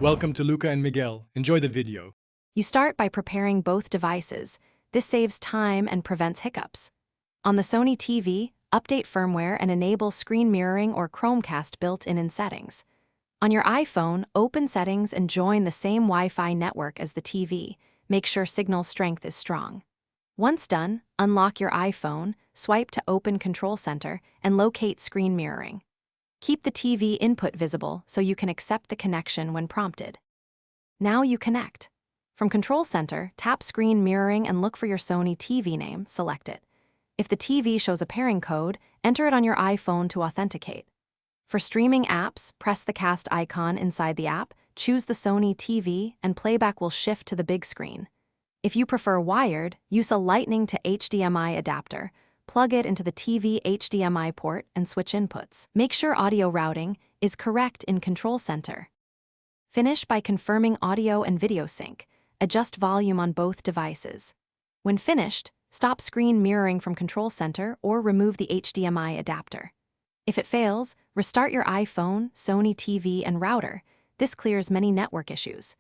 Welcome to Luca and Miguel. Enjoy the video. You start by preparing both devices. This saves time and prevents hiccups. On the Sony TV, update firmware and enable screen mirroring or Chromecast built-in in settings. On your iPhone, open settings and join the same Wi-Fi network as the TV. Make sure signal strength is strong. Once done, unlock your iPhone, swipe to open Control Center, and locate screen mirroring. Keep the TV input visible so you can accept the connection when prompted. Now you connect. From Control Center, tap Screen Mirroring and look for your Sony TV name, select it. If the TV shows a pairing code, enter it on your iPhone to authenticate. For streaming apps, press the cast icon inside the app, choose the Sony TV, and playback will shift to the big screen. If you prefer wired, use a Lightning to HDMI adapter. Plug it into the TV HDMI port and switch inputs. Make sure audio routing is correct in Control Center. Finish by confirming audio and video sync. Adjust volume on both devices. When finished, stop screen mirroring from Control Center or remove the HDMI adapter. If it fails, restart your iPhone, Sony TV, and router. This clears many network issues.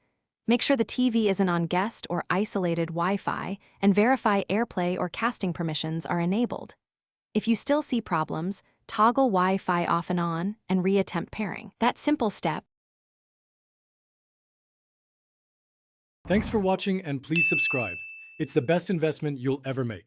Make sure the TV isn't on guest or isolated Wi-Fi and verify AirPlay or casting permissions are enabled. If you still see problems, toggle Wi-Fi off and on and reattempt pairing. That simple step. Thanks for watching and please subscribe. It's the best investment you'll ever make.